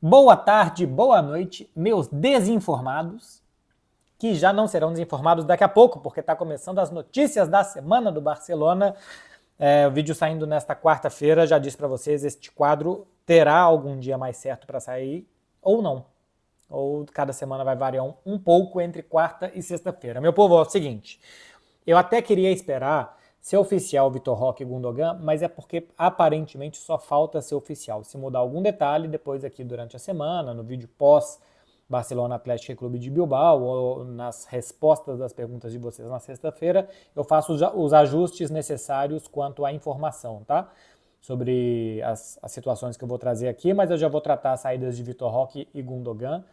Boa tarde, boa noite, meus desinformados, que já não serão desinformados daqui a pouco, porque está começando as notícias da semana do Barcelona. O vídeo saindo nesta quarta-feira, já disse para vocês, este quadro terá algum dia mais certo para sair, ou não. Ou cada semana vai variar um pouco entre quarta e sexta-feira. Meu povo, é o seguinte, eu até queria esperar ser oficial Vitor Roque e Gundogan, mas é porque aparentemente só falta ser oficial. Se mudar algum detalhe, depois aqui durante a semana, no vídeo pós Barcelona Atlético Clube de Bilbao, ou nas respostas das perguntas de vocês na sexta-feira, eu faço os ajustes necessários quanto à informação, tá? Sobre as situações que eu vou trazer aqui, mas eu já vou tratar as saídas de Vitor Roque e Gundogan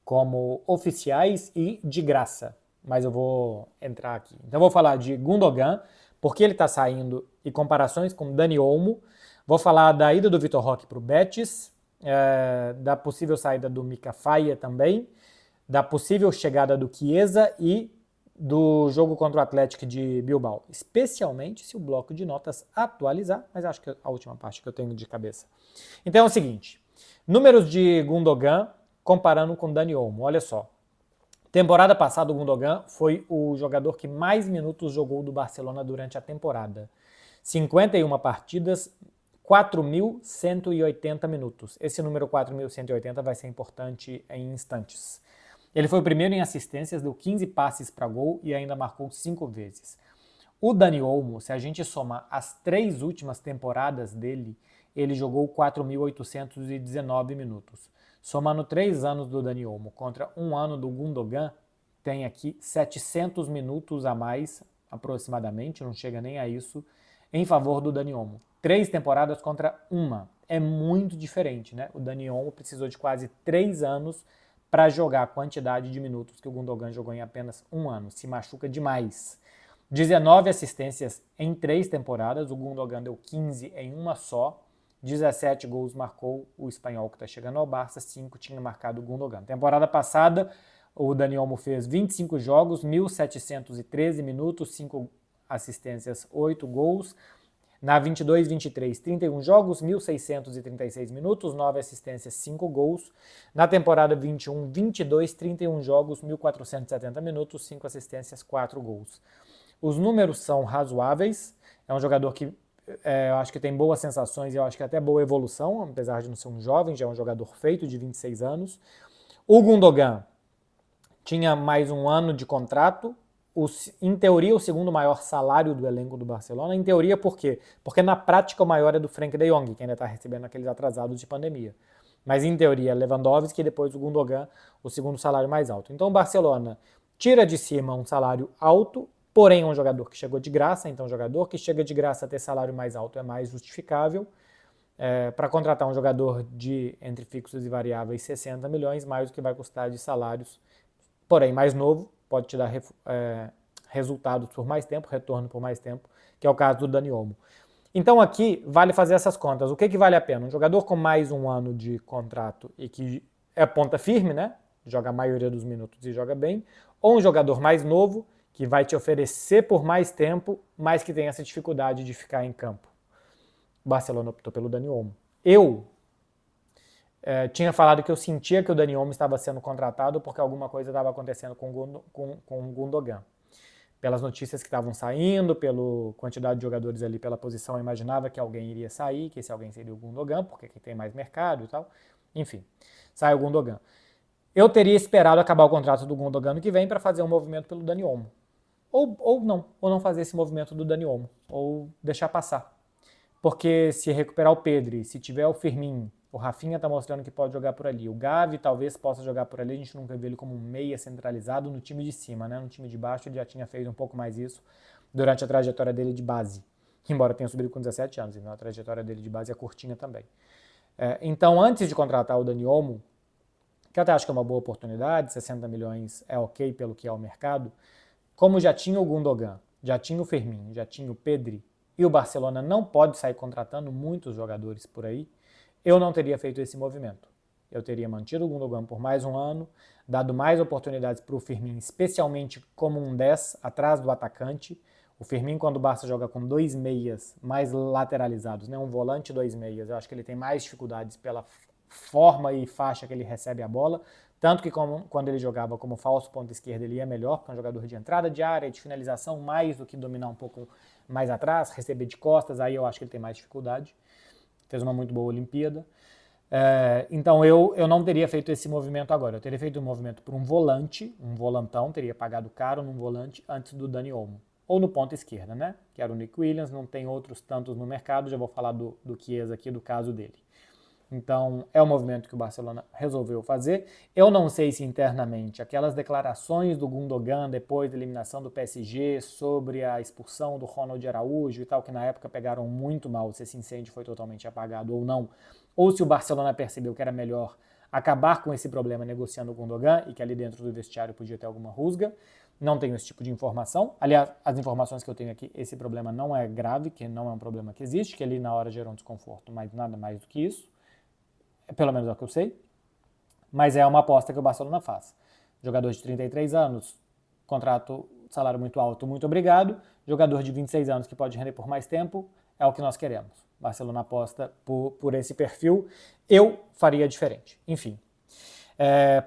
como oficiais e de graça. Mas eu vou entrar aqui. Então eu vou falar de Gundogan, porque ele está saindo, e comparações com Dani Olmo. Vou falar da ida do Vitor Roque para o Betis, da possível saída do Mika Faia também, da possível chegada do Chiesa e do jogo contra o Atlético de Bilbao, especialmente se o bloco de notas atualizar, mas acho que é a última parte que eu tenho de cabeça. Então é o seguinte, números de Gundogan comparando com Dani Olmo, olha só. Temporada passada, o Gundogan foi o jogador que mais minutos jogou do Barcelona durante a temporada. 51 partidas, 4.180 minutos. Esse número 4.180 vai ser importante em instantes. Ele foi o primeiro em assistências, deu 15 passes para gol e ainda marcou 5 vezes. O Dani Olmo, se a gente somar as 3 últimas temporadas dele, ele jogou 4.819 minutos. Somando 3 anos do Dani Olmo contra 1 ano do Gundogan, tem aqui 700 minutos a mais, aproximadamente, não chega nem a isso, em favor do Dani Olmo. 3 temporadas contra 1. É muito diferente, né? O Dani Olmo precisou de quase 3 anos para jogar a quantidade de minutos que o Gundogan jogou em apenas 1 ano. Se machuca demais. 19 assistências em 3 temporadas, o Gundogan deu 15 em uma só. 17 gols marcou o espanhol que está chegando ao Barça, 5 tinha marcado o Gundogan. Temporada passada, o Dani Olmo fez 25 jogos, 1.713 minutos, 5 assistências, 8 gols. Na 22-23, 31 jogos, 1.636 minutos, 9 assistências, 5 gols. Na temporada 21-22, 31 jogos, 1.470 minutos, 5 assistências, 4 gols. Os números são razoáveis, é um jogador que eu acho que tem boas sensações e eu acho que até boa evolução, apesar de não ser um jovem, já é um jogador feito de 26 anos. O Gundogan tinha mais 1 ano de contrato, em teoria o segundo maior salário do elenco do Barcelona. Em teoria por quê? Porque na prática o maior é do Frenkie de Jong, que ainda está recebendo aqueles atrasados de pandemia. Mas em teoria é Lewandowski e depois o Gundogan, o segundo salário mais alto. Então o Barcelona tira de cima um salário alto, porém é um jogador que chegou de graça, então um jogador que chega de graça ter salário mais alto é mais justificável. Para contratar um jogador de entre fixos e variáveis 60 milhões, mais o que vai custar de salários, porém mais novo, pode te dar resultados por mais tempo, retorno por mais tempo, que é o caso do Dani Olmo. Então aqui vale fazer essas contas. O que vale a pena? Um jogador com mais 1 ano de contrato e que é ponta firme, né? Joga a maioria dos minutos e joga bem, ou um jogador mais novo, que vai te oferecer por mais tempo, mas que tem essa dificuldade de ficar em campo. O Barcelona optou pelo Dani Olmo. Eu tinha falado que eu sentia que o Dani Olmo estava sendo contratado porque alguma coisa estava acontecendo com o Gundogan. Pelas notícias que estavam saindo, pela quantidade de jogadores ali, pela posição, eu imaginava que alguém iria sair, que esse alguém seria o Gundogan, porque aqui tem mais mercado e tal. Enfim, sai o Gundogan. Eu teria esperado acabar o contrato do Gundogan no que vem para fazer um movimento pelo Dani Olmo. Ou não fazer esse movimento do Dani Olmo, ou deixar passar. Porque se recuperar o Pedri, se tiver o Firmino, o Rafinha está mostrando que pode jogar por ali, o Gavi talvez possa jogar por ali, a gente nunca viu ele como um meia centralizado no time de cima, né? No time de baixo ele já tinha feito um pouco mais isso durante a trajetória dele de base, embora tenha subido com 17 anos, então a trajetória dele de base é curtinha também. Então, antes de contratar o Dani Olmo, que eu até acho que é uma boa oportunidade, 60 milhões é ok pelo que é o mercado, como já tinha o Gundogan, já tinha o Firmino, já tinha o Pedri, e o Barcelona não pode sair contratando muitos jogadores por aí, eu não teria feito esse movimento. Eu teria mantido o Gundogan por mais 1 ano, dado mais oportunidades para o Firmino, especialmente como um 10 atrás do atacante. O Firmino, quando o Barça joga com 2 meias mais lateralizados, né? Um volante e 2 meias, eu acho que ele tem mais dificuldades pela forma e faixa que ele recebe a bola, tanto que quando ele jogava como falso ponta esquerda ele ia melhor, porque é um jogador de entrada de área, de finalização, mais do que dominar um pouco mais atrás, receber de costas, aí eu acho que ele tem mais dificuldade. Fez uma muito boa Olimpíada. Então eu não teria feito esse movimento agora, eu teria feito um movimento por um volante, um volantão, teria pagado caro num volante antes do Dani Olmo. Ou no ponta esquerda, né? Que era o Nick Williams, não tem outros tantos no mercado, já vou falar do Chiesa aqui, do caso dele. Então, é o movimento que o Barcelona resolveu fazer. Eu não sei se internamente aquelas declarações do Gundogan depois da eliminação do PSG sobre a expulsão do Ronald Araújo e tal, que na época pegaram muito mal se esse incêndio foi totalmente apagado ou não, ou se o Barcelona percebeu que era melhor acabar com esse problema negociando o Gundogan e que ali dentro do vestiário podia ter alguma rusga. Não tenho esse tipo de informação. Aliás, as informações que eu tenho aqui, esse problema não é grave, que não é um problema que existe, que ali na hora gerou um desconforto, mas nada mais do que isso. Pelo menos é o que eu sei, mas é uma aposta que o Barcelona faz. Jogador de 33 anos, contrato, salário muito alto, muito obrigado. Jogador de 26 anos que pode render por mais tempo, é o que nós queremos. Barcelona aposta por esse perfil. Eu faria diferente. Enfim.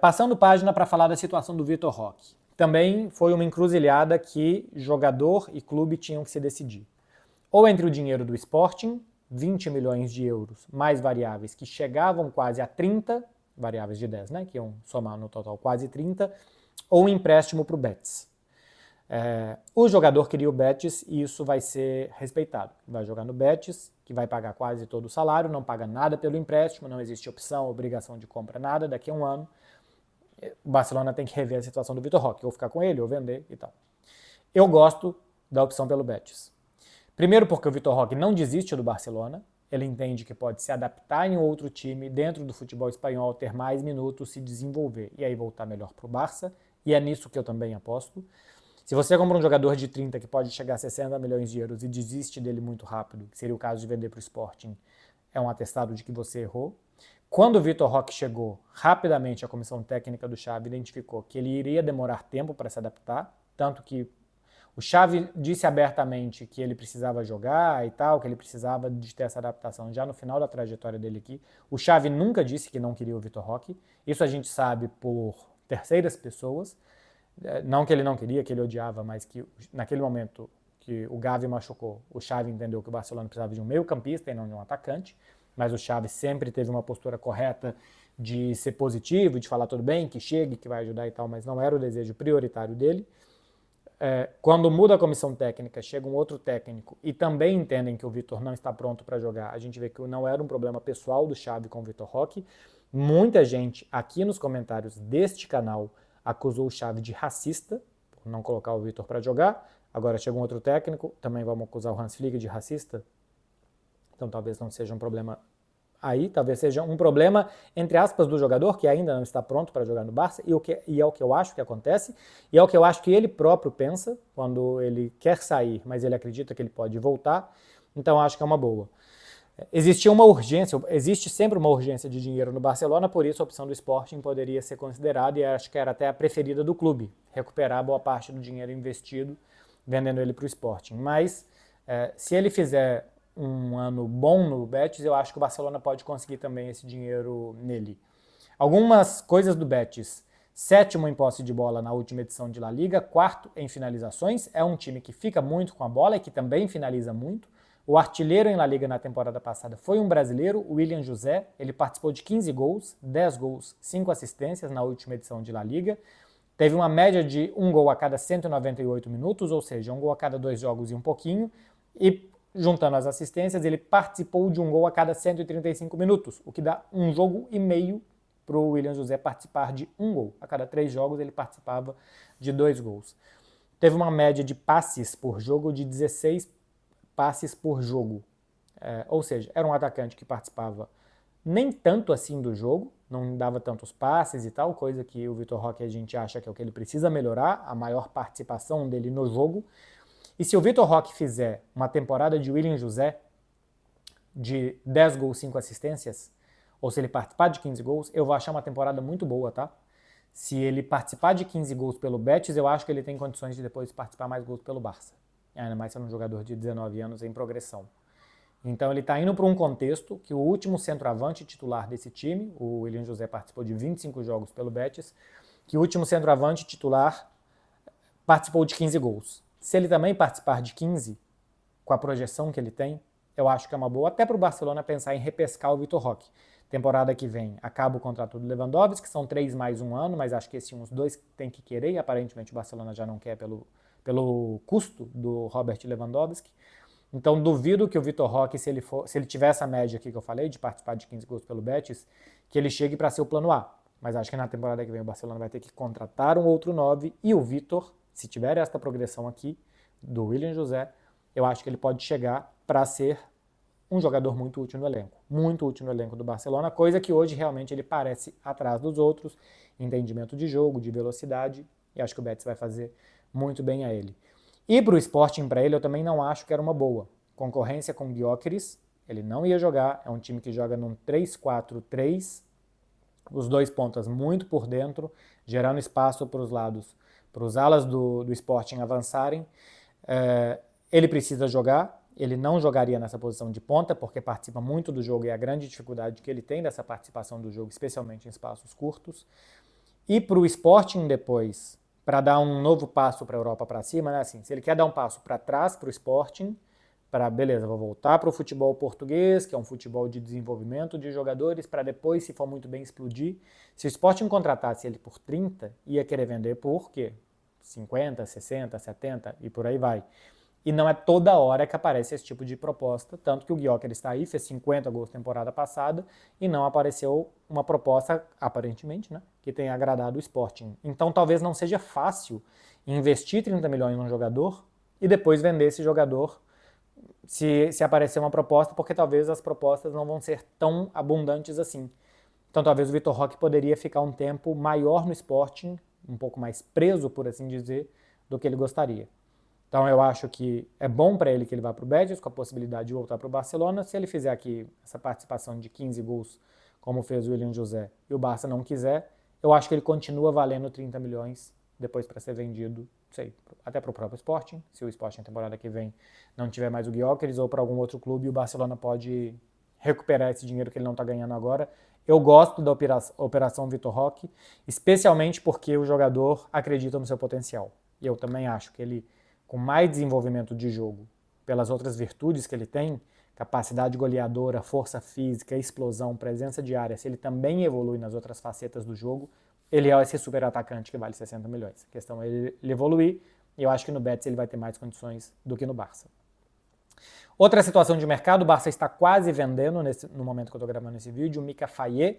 Passando página para falar da situação do Vitor Roque. Também foi uma encruzilhada que jogador e clube tinham que se decidir. Ou entre o dinheiro do Sporting, 20 milhões de euros mais variáveis que chegavam quase a 30, variáveis de 10, né, que iam somar no total quase 30, ou um empréstimo para o Betis. O jogador queria o Betis e isso vai ser respeitado. Vai jogar no Betis, que vai pagar quase todo o salário, não paga nada pelo empréstimo, não existe opção, obrigação de compra, nada, daqui a um ano. O Barcelona tem que rever a situação do Vitor Roque, ou ficar com ele, ou vender e tal. Eu gosto da opção pelo Betis. Primeiro porque o Vitor Roque não desiste do Barcelona, ele entende que pode se adaptar em outro time dentro do futebol espanhol, ter mais minutos, se desenvolver e aí voltar melhor para o Barça, e é nisso que eu também aposto. Se você compra um jogador de 30 que pode chegar a 60 milhões de euros e desiste dele muito rápido, que seria o caso de vender para o Sporting, é um atestado de que você errou. Quando o Vitor Roque chegou, rapidamente a comissão técnica do Xavi identificou que ele iria demorar tempo para se adaptar, tanto que o Xavi disse abertamente que ele precisava jogar e tal, que ele precisava de ter essa adaptação já no final da trajetória dele aqui. O Xavi nunca disse que não queria o Vitor Roque. Isso a gente sabe por terceiras pessoas. Não que ele não queria, que ele odiava, mas que naquele momento que o Gavi machucou, o Xavi entendeu que o Barcelona precisava de um meio-campista e não de um atacante. Mas o Xavi sempre teve uma postura correta de ser positivo, de falar tudo bem, que chegue, que vai ajudar e tal, mas não era o desejo prioritário dele. Quando muda a comissão técnica, chega um outro técnico e também entendem que o Vitor não está pronto para jogar, a gente vê que não era um problema pessoal do Xavi com o Vitor Roque. Muita gente aqui nos comentários deste canal acusou o Xavi de racista, por não colocar o Vitor para jogar. Agora chega um outro técnico, também vamos acusar o Hans Flick de racista. Então talvez não seja um problema aí, talvez seja um problema, entre aspas, do jogador, que ainda não está pronto para jogar no Barça, e é o que eu acho que acontece, e é o que eu acho que ele próprio pensa, quando ele quer sair, mas ele acredita que ele pode voltar, então acho que é uma boa. Existia uma urgência, existe sempre uma urgência de dinheiro no Barcelona, por isso a opção do Sporting poderia ser considerada, e acho que era até a preferida do clube, recuperar boa parte do dinheiro investido, vendendo ele para o Sporting. Mas, se ele fizer um ano bom no Betis, eu acho que o Barcelona pode conseguir também esse dinheiro nele. Algumas coisas do Betis: 7º em posse de bola na última edição de La Liga, 4º em finalizações, é um time que fica muito com a bola e que também finaliza muito. O artilheiro em La Liga na temporada passada foi um brasileiro, o William José, ele participou de 15 gols, 10 gols, 5 assistências na última edição de La Liga. Teve uma média de 1 gol a cada 198 minutos, ou seja, 1 gol a cada 2 jogos e um pouquinho, e juntando as assistências, ele participou de 1 gol a cada 135 minutos, o que dá 1 jogo e meio para o William José participar de 1 gol. A cada 3 jogos ele participava de 2 gols. Teve uma média de passes por jogo de 16 passes por jogo. Ou seja, era um atacante que participava nem tanto assim do jogo, não dava tantos passes e tal, coisa que o Vitor Roque a gente acha que é o que ele precisa melhorar, a maior participação dele no jogo. E se o Vitor Roque fizer uma temporada de William José de 10 gols, 5 assistências, ou se ele participar de 15 gols, eu vou achar uma temporada muito boa, tá? Se ele participar de 15 gols pelo Betis, eu acho que ele tem condições de depois participar mais gols pelo Barça. Ainda mais sendo um jogador de 19 anos em progressão. Então ele está indo para um contexto que o último centroavante titular desse time, o William José participou de 25 jogos pelo Betis, que o último centroavante titular participou de 15 gols. Se ele também participar de 15, com a projeção que ele tem, eu acho que é uma boa, até para o Barcelona pensar em repescar o Vitor Roque. Temporada que vem acaba o contrato do Lewandowski, que são 3 mais 1 ano, mas acho que esses uns 2 tem que querer, e aparentemente o Barcelona já não quer pelo custo do Robert Lewandowski. Então duvido que o Vitor Roque, se ele tiver essa média aqui que eu falei, de participar de 15 gols pelo Betis, que ele chegue para ser o plano A. Mas acho que na temporada que vem o Barcelona vai ter que contratar um outro 9, e o Vitor, se tiver esta progressão aqui do William José, eu acho que ele pode chegar para ser um jogador muito útil no elenco do Barcelona, coisa que hoje realmente ele parece atrás dos outros, entendimento de jogo, de velocidade, e acho que o Betis vai fazer muito bem a ele. E para o Sporting, para ele, eu também não acho que era uma boa. Concorrência com o Gyökeres, ele não ia jogar, é um time que joga num 3-4-3, os dois pontas muito por dentro, gerando espaço para os lados, para os alas do Sporting avançarem. Ele precisa jogar, ele não jogaria nessa posição de ponta, porque participa muito do jogo e a grande dificuldade que ele tem dessa participação do jogo, especialmente em espaços curtos. E para o Sporting depois, para dar um novo passo para a Europa para cima, né? Assim, se ele quer dar um passo para trás para o Sporting, para, beleza, vou voltar para o futebol português, que é um futebol de desenvolvimento de jogadores, para depois, se for muito bem, explodir. Se o Sporting contratasse ele por 30, ia querer vender por quê? 50, 60, 70 e por aí vai. E não é toda hora que aparece esse tipo de proposta, tanto que o Gyökeres está aí, fez 50 gols temporada passada, e não apareceu uma proposta, aparentemente, né, que tenha agradado o Sporting. Então talvez não seja fácil investir 30 milhões num jogador e depois vender esse jogador se aparecer uma proposta, porque talvez as propostas não vão ser tão abundantes assim. Então talvez o Vitor Roque poderia ficar um tempo maior no Sporting, um pouco mais preso, por assim dizer, do que ele gostaria. Então eu acho que é bom para ele que ele vá para o Betis, com a possibilidade de voltar para o Barcelona. Se ele fizer aqui essa participação de 15 gols, como fez o William José, e o Barça não quiser, eu acho que ele continua valendo 30 milhões depois para ser vendido, não sei, até para o próprio Sporting, se o Sporting temporada que vem não tiver mais o Gyökeres, ou para algum outro clube, e o Barcelona pode recuperar esse dinheiro que ele não está ganhando agora. Eu gosto da operação Vitor Roque, especialmente porque o jogador acredita no seu potencial. E eu também acho que ele, com mais desenvolvimento de jogo, pelas outras virtudes que ele tem, capacidade goleadora, força física, explosão, presença de área, se ele também evolui nas outras facetas do jogo, ele é esse super atacante que vale 60 milhões. A questão é ele evoluir, e eu acho que no Betis ele vai ter mais condições do que no Barça. Outra situação de mercado, o Barça está quase vendendo, no momento que eu estou gravando esse vídeo, o Mika Faye,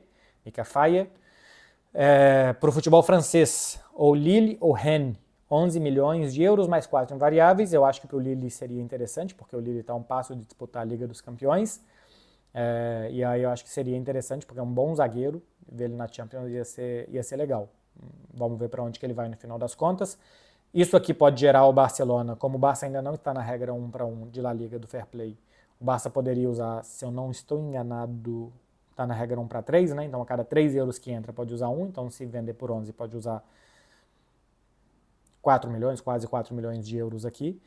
para o futebol francês, ou Lille ou Rennes, 11 milhões de euros mais 4 em variáveis. Eu acho que para o Lille seria interessante, porque o Lille está a um passo de disputar a Liga dos Campeões. E aí eu acho que seria interessante, porque é um bom zagueiro, ver ele na Champions ia ser legal. Vamos ver para onde que ele vai no final das contas. Isso aqui pode gerar o Barcelona, como o Barça ainda não está na regra 1-1 de La Liga do Fair Play, o Barça poderia usar, se eu não estou enganado, está na regra 1-3, né? Então a cada 3 euros que entra pode usar 1, então se vender por 11 pode usar 4 milhões, quase 4 milhões de euros aqui.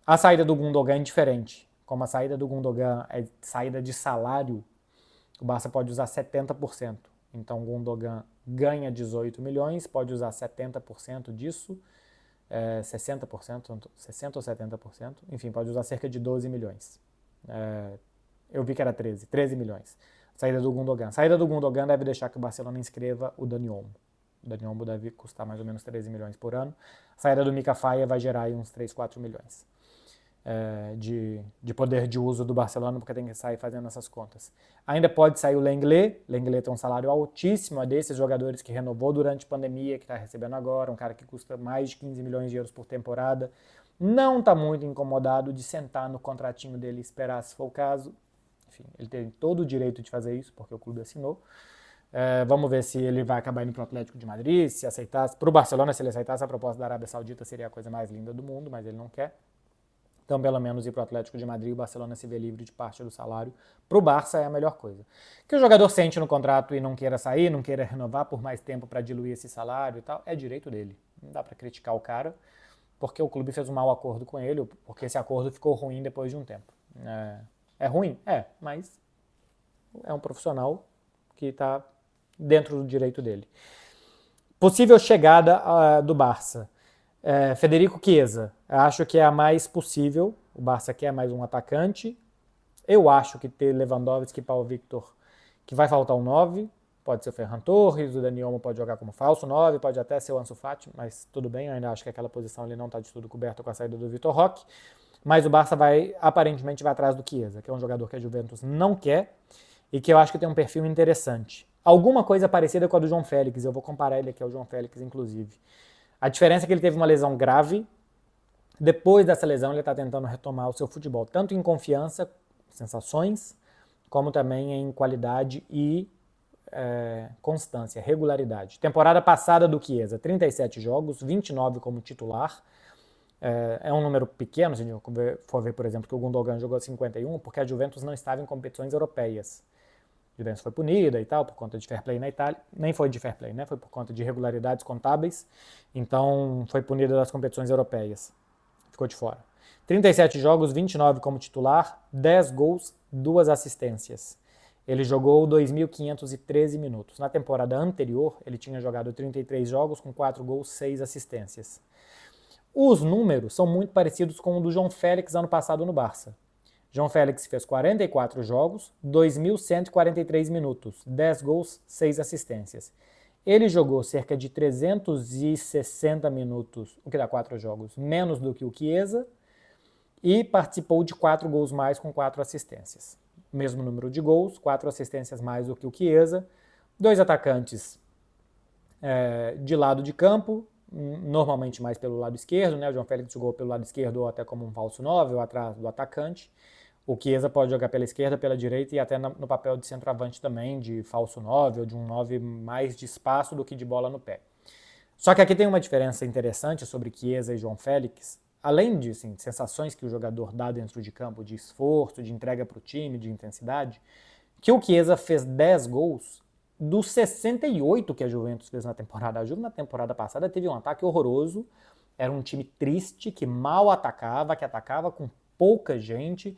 A saída do Gundogan é diferente. Como a saída do Gundogan é saída de salário, o Barça pode usar 70%. Então o Gundogan ganha 18 milhões, pode usar 70% disso, 60%, 60% ou 70%, enfim, pode usar cerca de 12 milhões. Eu vi que era 13 milhões. Saída do Gundogan. Saída do Gundogan deve deixar que o Barcelona inscreva o Dani Olmo. O Dani Olmo deve custar mais ou menos 13 milhões por ano. A saída do Mika Faye vai gerar aí uns 3, 4 milhões de poder de uso do Barcelona, porque tem que sair fazendo essas contas. Ainda pode sair o Lenglet. Lenglet tem um salário altíssimo, é desses jogadores que renovou durante a pandemia, que está recebendo agora, um cara que custa mais de 15 milhões de euros por temporada. Não está muito incomodado de sentar no contratinho dele e esperar, se for o caso. Enfim, ele tem todo o direito de fazer isso, porque o clube assinou. Vamos ver se ele vai acabar indo para o Atlético de Madrid, se aceitasse. Para o Barcelona, se ele aceitasse a proposta da Arábia Saudita, seria a coisa mais linda do mundo, mas ele não quer. Então, pelo menos ir para o Atlético de Madrid, o Barcelona se vê livre de parte do salário. Para o Barça é a melhor coisa. Que o jogador sente no contrato e não queira sair, não queira renovar por mais tempo para diluir esse salário e tal, é direito dele. Não dá para criticar o cara, porque o clube fez um mau acordo com ele, porque esse acordo ficou ruim depois de um tempo. É ruim? É, mas é um profissional que está dentro do direito dele. Possível chegada do Barça. Federico Chiesa, acho que é a mais possível. O Barça quer mais um atacante. Eu acho que ter Lewandowski e Paulo Victor, que vai faltar um 9, pode ser o Ferran Torres, o Dani Olmo pode jogar como falso 9, pode até ser o Ansu Fati, mas tudo bem, eu ainda acho que aquela posição ali não está de tudo coberta com a saída do Vitor Roque. Mas o Barça aparentemente vai atrás do Chiesa, que é um jogador que a Juventus não quer e que eu acho que tem um perfil interessante. Alguma coisa parecida com a do João Félix, eu vou comparar ele aqui ao João Félix, inclusive. A diferença é que ele teve uma lesão grave. Depois dessa lesão, ele está tentando retomar o seu futebol, tanto em confiança, sensações, como também em qualidade e constância, regularidade. Temporada passada do Chiesa, 37 jogos, 29 como titular. É um número pequeno, se for ver, por exemplo, que o Gundogan jogou 51, porque a Juventus não estava em competições europeias. A Juventus foi punida e tal, por conta de fair play na Itália. Nem foi de fair play, né? Foi por conta de irregularidades contábeis. Então, foi punida das competições europeias. Ficou de fora. 37 jogos, 29 como titular, 10 gols, 2 assistências. Ele jogou 2.513 minutos. Na temporada anterior, ele tinha jogado 33 jogos com 4 gols, 6 assistências. Os números são muito parecidos com o do João Félix ano passado no Barça. João Félix fez 44 jogos, 2.143 minutos, 10 gols, 6 assistências. Ele jogou cerca de 360 minutos, o que dá 4 jogos, menos do que o Chiesa, e participou de 4 gols mais com 4 assistências. Mesmo número de gols, 4 assistências mais do que o Chiesa, 2 atacantes de lado de campo, normalmente mais pelo lado esquerdo, né? O João Félix jogou pelo lado esquerdo ou até como um falso 9, ou atrás do atacante. O Chiesa pode jogar pela esquerda, pela direita e até no papel de centroavante também, de falso 9 ou de um 9 mais de espaço do que de bola no pé. Só que aqui tem uma diferença interessante sobre Chiesa e João Félix. Além de sensações que o jogador dá dentro de campo, de esforço, de entrega para o time, de intensidade, que o Chiesa fez 10 gols dos 68 que a Juventus fez na temporada. A Juventus na temporada passada teve um ataque horroroso, era um time triste, que mal atacava, que atacava com pouca gente,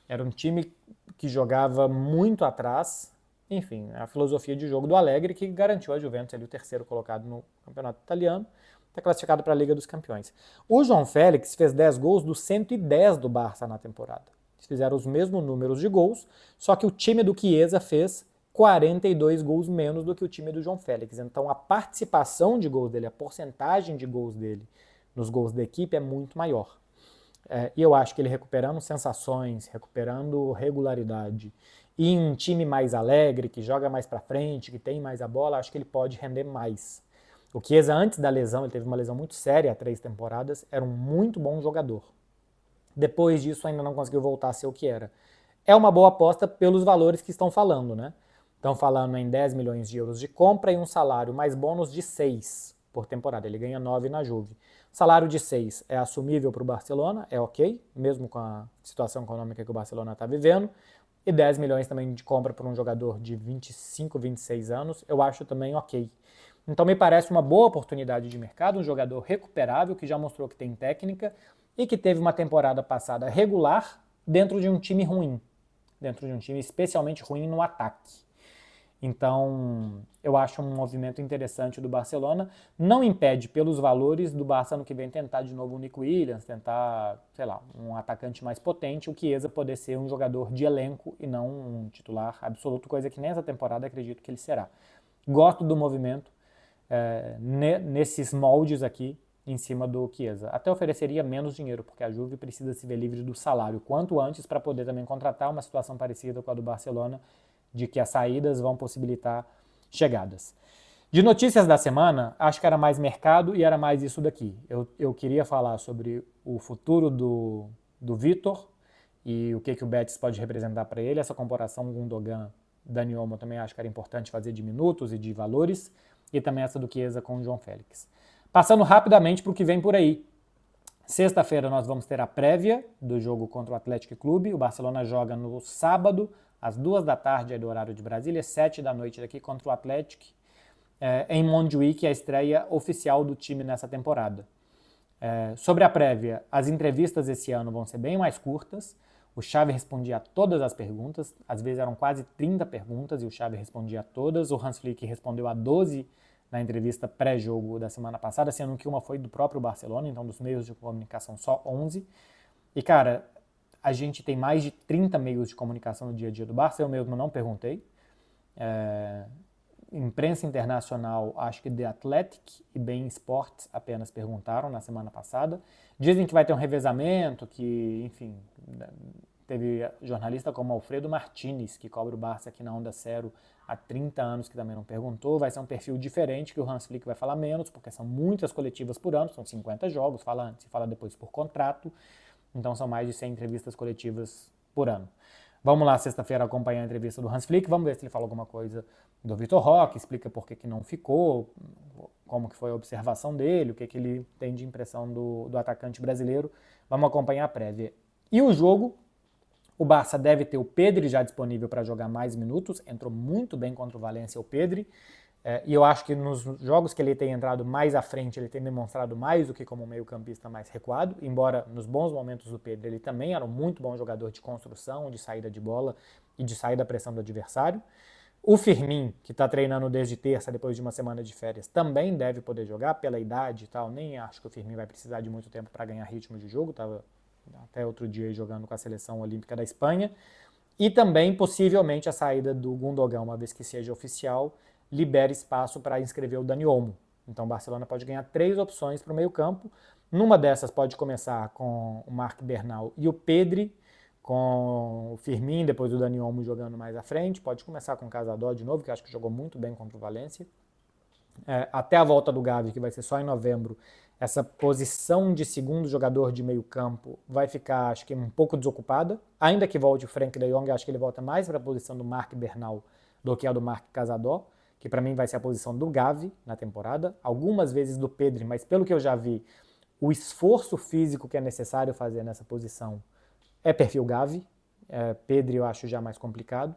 era um time que jogava muito atrás. Enfim, a filosofia de jogo do Allegri que garantiu a Juventus ali o terceiro colocado no campeonato italiano, está classificado para a Liga dos Campeões. O João Félix fez 10 gols dos 110 do Barça na temporada. Eles fizeram os mesmos números de gols, só que o time do Chiesa fez 42 gols menos do que o time do João Félix. Então a participação de gols dele, a porcentagem de gols dele nos gols da equipe é muito maior. E eu acho que ele recuperando sensações, recuperando regularidade, e em um time mais alegre, que joga mais para frente, que tem mais a bola, acho que ele pode render mais. O Chiesa, antes da lesão, ele teve uma lesão muito séria há 3 temporadas, era um muito bom jogador. Depois disso, ainda não conseguiu voltar a ser o que era. É uma boa aposta pelos valores que estão falando, né? Estão falando em 10 milhões de euros de compra e um salário mais bônus de 6 por temporada. Ele ganha 9 na Juve. Salário de 6 é assumível para o Barcelona, é ok, mesmo com a situação econômica que o Barcelona está vivendo. E 10 milhões também de compra por um jogador de 25, 26 anos, eu acho também ok. Então me parece uma boa oportunidade de mercado, um jogador recuperável que já mostrou que tem técnica e que teve uma temporada passada regular dentro de um time ruim, dentro de um time especialmente ruim no ataque. Então, eu acho um movimento interessante do Barcelona. Não impede, pelos valores do Barça ano que vem, tentar de novo o Nico Williams, tentar, sei lá, um atacante mais potente, o Chiesa poder ser um jogador de elenco e não um titular absoluto, coisa que nessa temporada acredito que ele será. Gosto do movimento nesses moldes aqui em cima do Chiesa. Até ofereceria menos dinheiro, porque a Juve precisa se ver livre do salário quanto antes para poder também contratar uma situação parecida com a do Barcelona, de que as saídas vão possibilitar chegadas. De notícias da semana, acho que era mais mercado e era mais isso daqui. Eu queria falar sobre o futuro do Vitor e o que o Betis pode representar para ele. Essa comparação Gundogan, Dani Olmo também acho que era importante fazer de minutos e de valores. E também essa do Chiesa com o João Félix. Passando rapidamente para o que vem por aí. Sexta-feira nós vamos ter a prévia do jogo contra o Atlético Clube. O Barcelona joga no sábado, às 2 da tarde aí do horário de Brasília, 7 da noite daqui contra o Atlético, em Montjuïc, a estreia oficial do time nessa temporada. Sobre a prévia, as entrevistas esse ano vão ser bem mais curtas. O Xavi respondia a todas as perguntas, às vezes eram quase 30 perguntas e o Xavi respondia a todas. O Hans Flick respondeu a 12 na entrevista pré-jogo da semana passada, sendo que uma foi do próprio Barcelona, então dos meios de comunicação só 11. E, cara, a gente tem mais de 30 meios de comunicação no dia a dia do Barça, eu mesmo não perguntei. Imprensa internacional, acho que The Athletic e Bein Sports apenas perguntaram na semana passada. Dizem que vai ter um revezamento, que, enfim, teve jornalista como Alfredo Martinez, que cobre o Barça aqui na Onda Cero há 30 anos, que também não perguntou. Vai ser um perfil diferente, que o Hans Flick vai falar menos, porque são muitas coletivas por ano, são 50 jogos, se fala depois por contrato, então são mais de 100 entrevistas coletivas por ano. Vamos lá, sexta-feira, acompanhar a entrevista do Hans Flick, vamos ver se ele fala alguma coisa do Vitor Roque, explica por que não ficou, como que foi a observação dele, o que ele tem de impressão do atacante brasileiro. Vamos acompanhar a prévia. E o jogo, o Barça deve ter o Pedri já disponível para jogar mais minutos, entrou muito bem contra o Valência o Pedri, e eu acho que nos jogos que ele tem entrado mais à frente, ele tem demonstrado mais do que como meio-campista mais recuado, embora nos bons momentos do Pedri ele também era um muito bom jogador de construção, de saída de bola e de sair da pressão do adversário. O Firmin, que está treinando desde terça, depois de uma semana de férias, também deve poder jogar pela idade e tal, nem acho que o Firmin vai precisar de muito tempo para ganhar ritmo de jogo, estava até outro dia jogando com a seleção olímpica da Espanha. E também, possivelmente, a saída do Gundogan, uma vez que seja oficial, libera espaço para inscrever o Dani Olmo. Então o Barcelona pode ganhar 3 opções para o meio campo. Numa dessas pode começar com o Marc Bernal e o Pedri, com o Firmin, depois o Dani Olmo jogando mais à frente. Pode começar com o Casador de novo, que acho que jogou muito bem contra o Valência. Até a volta do Gavi, que vai ser só em novembro, essa posição de segundo jogador de meio campo vai ficar, acho que, um pouco desocupada. Ainda que volte o Frenkie de Jong, acho que ele volta mais para a posição do Marc Bernal do que a do Marc Casador, que para mim vai ser a posição do Gavi na temporada. Algumas vezes do Pedri, mas pelo que eu já vi, o esforço físico que é necessário fazer nessa posição é perfil Gavi. Pedri eu acho já mais complicado.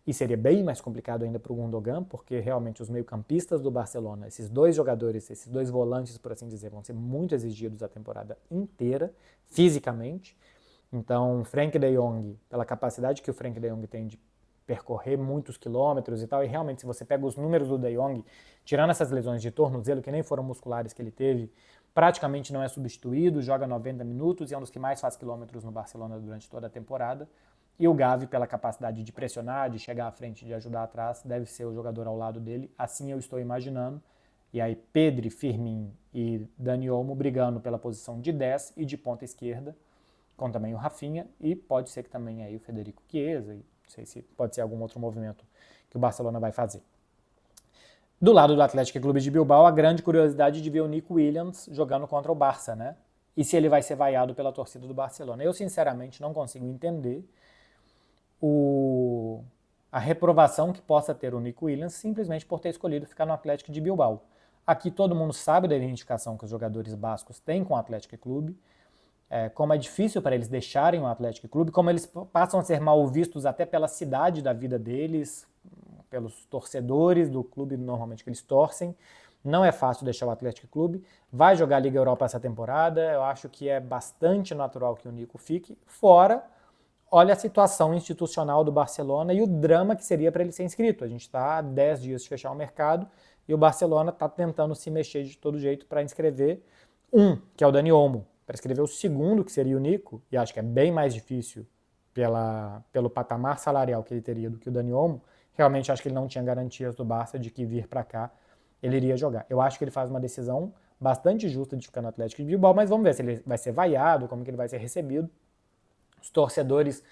E seria bem mais complicado ainda para o Gundogan, porque realmente os meio-campistas do Barcelona, esses 2 jogadores, esses 2 volantes, por assim dizer, vão ser muito exigidos a temporada inteira, fisicamente. Então, Frenkie de Jong, pela capacidade que o Frenkie de Jong tem de percorrer muitos quilômetros e tal, e realmente se você pega os números do de Jong, tirando essas lesões de tornozelo, que nem foram musculares que ele teve, praticamente não é substituído, joga 90 minutos e é um dos que mais faz quilômetros no Barcelona durante toda a temporada. E o Gavi, pela capacidade de pressionar, de chegar à frente, de ajudar atrás, deve ser o jogador ao lado dele. Assim eu estou imaginando. E aí Pedri, Firmin e Dani Olmo brigando pela posição de 10 e de ponta esquerda, com também o Rafinha. E pode ser que também aí o Federico Chiesa, e não sei se pode ser algum outro movimento que o Barcelona vai fazer. Do lado do Atlético Clube de Bilbao, a grande curiosidade de ver o Nico Williams jogando contra o Barça, né? E se ele vai ser vaiado pela torcida do Barcelona. Eu, sinceramente, não consigo entender a reprovação que possa ter o Nico Williams simplesmente por ter escolhido ficar no Atlético de Bilbao. Aqui todo mundo sabe da identificação que os jogadores bascos têm com o Atlético Clube, como é difícil para eles deixarem o Atlético Clube, como eles passam a ser mal vistos até pela cidade da vida deles, pelos torcedores do clube normalmente que eles torcem. Não é fácil deixar o Atlético Clube. Vai jogar a Liga Europa essa temporada, eu acho que é bastante natural que o Nico fique, fora olha a situação institucional do Barcelona e o drama que seria para ele ser inscrito. A gente está há 10 dias de fechar o mercado e o Barcelona está tentando se mexer de todo jeito para inscrever que é o Dani Olmo, para escrever o segundo, que seria o Nico, e acho que é bem mais difícil pelo patamar salarial que ele teria do que o Dani Olmo. Realmente acho que ele não tinha garantias do Barça de que vir para cá ele iria jogar. Eu acho que ele faz uma decisão bastante justa de ficar no Atlético de Bilbao, mas vamos ver se ele vai ser vaiado, como que ele vai ser recebido. Os torcedores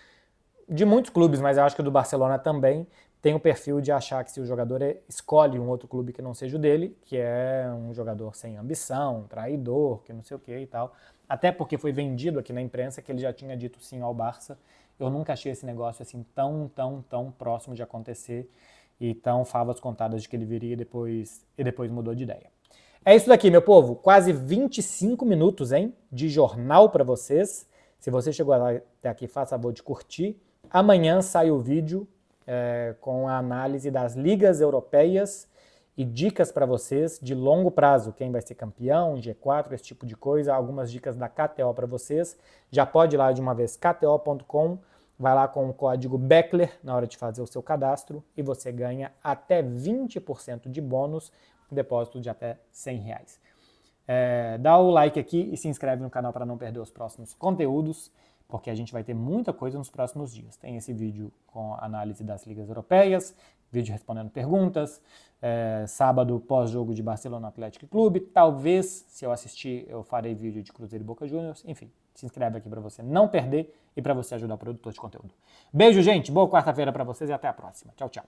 de muitos clubes, mas eu acho que o do Barcelona também, tem o perfil de achar que se o jogador escolhe um outro clube que não seja o dele, que é um jogador sem ambição, traidor, que não sei o que e tal. Até porque foi vendido aqui na imprensa que ele já tinha dito sim ao Barça. Eu nunca achei esse negócio assim tão próximo de acontecer e tão favas contadas de que ele viria e depois mudou de ideia. É isso daqui, meu povo. Quase 25 minutos, hein, de jornal para vocês. Se você chegou até aqui, faça favor de curtir. Amanhã sai o vídeo com a análise das ligas europeias e dicas para vocês de longo prazo, quem vai ser campeão, G4, esse tipo de coisa, algumas dicas da KTO para vocês. Já pode ir lá de uma vez, kto.com, vai lá com o código BECKLER na hora de fazer o seu cadastro e você ganha até 20% de bônus, um depósito de até R$100. Dá o like aqui e se inscreve no canal para não perder os próximos conteúdos, porque a gente vai ter muita coisa nos próximos dias. Tem esse vídeo com análise das ligas europeias, vídeo respondendo perguntas, sábado pós-jogo de Barcelona Athletic Clube, talvez, se eu assistir, eu farei vídeo de Cruzeiro e Boca Juniors, enfim, se inscreve aqui para você não perder e para você ajudar o produtor de conteúdo. Beijo, gente, boa quarta-feira para vocês e até a próxima. Tchau, tchau.